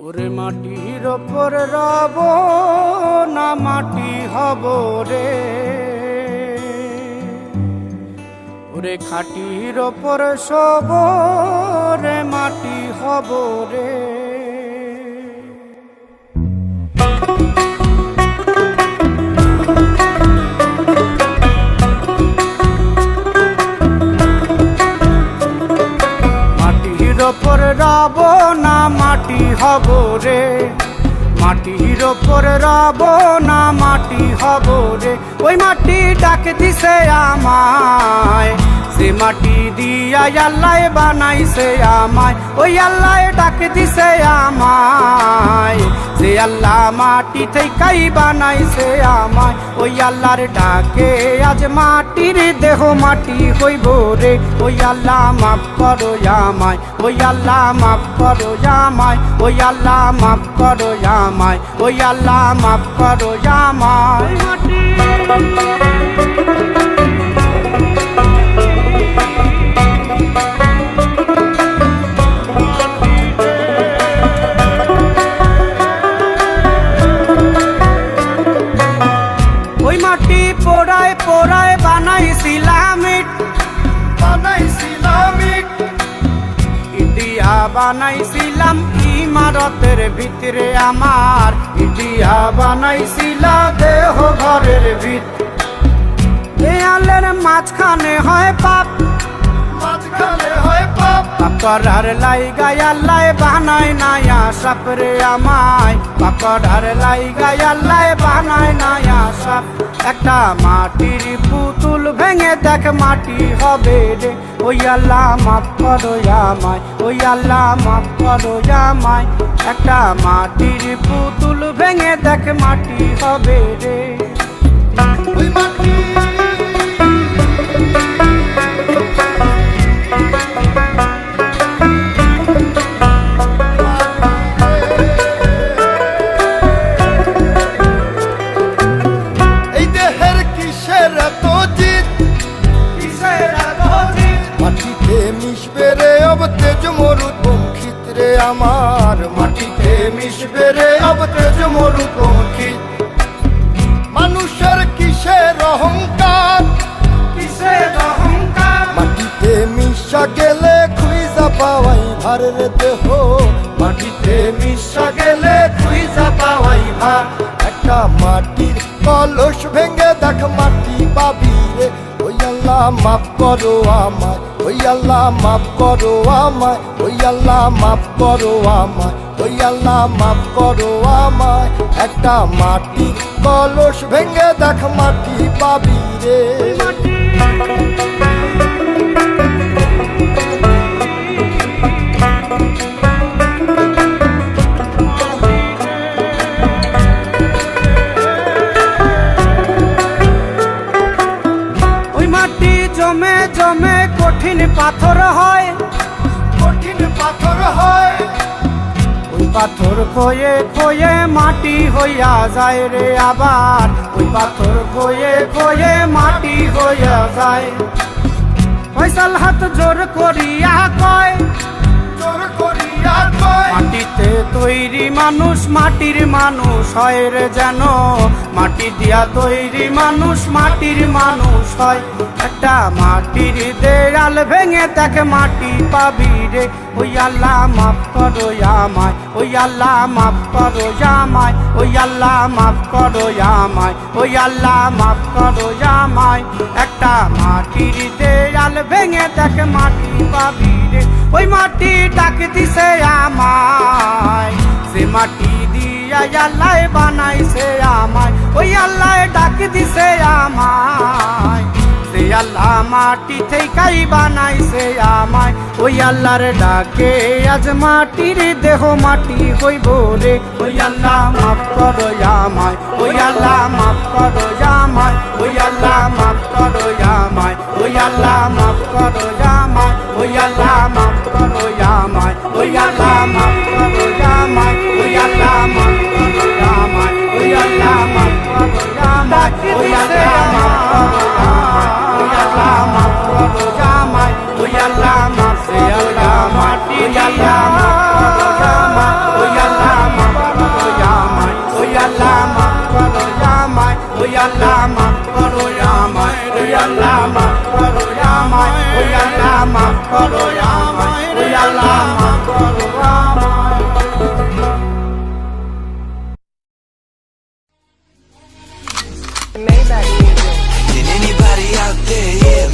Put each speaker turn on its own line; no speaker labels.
ওরে মাটির ওপর রব না মাটি হব রে, ওরে খাটির ওপর সব রে মাটি হব রে। মাটির ওপর রব না মাটি হব রে, মাটির ওপর রব না মাটি হব রে। ওই মাটি ডাক দিছে আমায়, সে মাটি দিয়া আল্লাহ বানাইছে আমায়। ওই আল্লাহ ডাক দিছে আমায়, সে আল্লাহ মাটি থেকেই বানাইছে আমায়। ওই আল্লাহর ডাকে আজ মাটির দেহ মাটি হইব রে। ওই আল্লাহ মাফ করো আমায়, ওই আল্লাহ মাফ করো আমায়, ওই আল্লাহ মাফ করো আমায়, ওই আল্লাহ মাফ করো আমায়। ওই মাটি পোড়ায় পোড়ায় বানাইছিলাম ইট, ইটিয়া বানাইছিলাম ইমারতের ভিতরে আমার, ইটিয়া বানাইছিলাম দেহ ঘরের ভিত। দেয়ালের মাঝখানে হয় পাপ, মাঝখানে হয় পাপ, পাকড়ার লাইগায় আল্লাহ বানায় নায়া সাপ রে আমায়। পাকড়ার লাইগায় আল্লাহ বানায় নায়া সাপ। একটা মাটির পুতুল ভেঙে দেখ মাটি হবে রে। ওই আল্লাহ মাফ করো আমায়, ওই আল্লাহ মাফ করো আমায়। একটা মাটির পুতুল ভেঙে দেখ মাটি হবে রে। ওই মাটি আমার, মাটিতে মিশবে রে অব তেজ মরুপঙ্খিত। মানুষের কিসের অহংকার, কিসের অহংকার, মাটিতে মিশা গেলে খুঁজা পাওয়াই ভার রে দেহ। মাটিতে মিশা গেলে খুঁজা পাওয়াই ভার। একটা মাটির কলস ভেঙে দেখ মাটি পাবি রে। ওই আল্লাহ মাফ করো আমায়, ওই আল্লাহ মাফ করো আমায়, ওই আল্লাহ মাফ করো আমায়, ওই আল্লাহ মাফ করো আমায়। একটা মাটির কলস ভেঙে দেখ মাটি পাবি রে। জমে জমে কঠিন পাথর হয়, কঠিন পাথর হয়। ওই পাথর খয়ে খয়ে মাটি হইয়া যায় রে আবার। ওই পাথর খয়ে খয়ে মাটি হইয়া যায়। ফয়সাল হাত জোর করিয়া কয়, জোর করিয়া কয়, মাটিতে তৈরি মানুষ মাটির মানুষ হয় রে যেন। মাটি দিয়া তৈরি মানুষ মাটির মানুষ হয়। একটা মাটির দেয়াল ভেঙে দেখ মাটি পাবি রে। ওই আল্লাহ মাফ করো আমায়, ওই আল্লাহ মাফ করো আমায়, ওই আল্লাহ মাফ করো আমায়, ওই আল্লাহ মাফ করো আমায়। একটা মাটির দেয়াল ভেঙে দেখ মাটি পাবি রে। ওই মাটি ডাক দিছে আমায়, সে মাটি দিয়া আল্লাহ বানাইছে আমায়। ওই আল্লাহ ডাক দিছে আমায়, সে আল্লাহ মাটি থেকেই বানাইছে আমায়। ওই আল্লাহর ডাকে আজ মাটির দেহ মাটি হইব রে। ওই আল্লাহ মাফ করো আমায়, ওই আল্লাহ মাফ করো আমায়, ওই আল্লাহ মাফ করো আমায়, ওই আল্লাহ মাফ করো আমায়, ওই আল্লাহ মাফ করো আমায়, ওই আল্লাহ মাফ করো আমায়, ওই আল্লাহ মাফ করো আমায়, ওই আল্লাহ মাফ করো আমায়, ওই আল্লাহ মাফ করো আমায়, ওই আল্লাহ মাফ করো আমায়, ওই আল্লাহ মাফ করো আমায়, ওই আল্লাহ মাফ করো আমায়, ওই আল্লাহ
out there, yeah.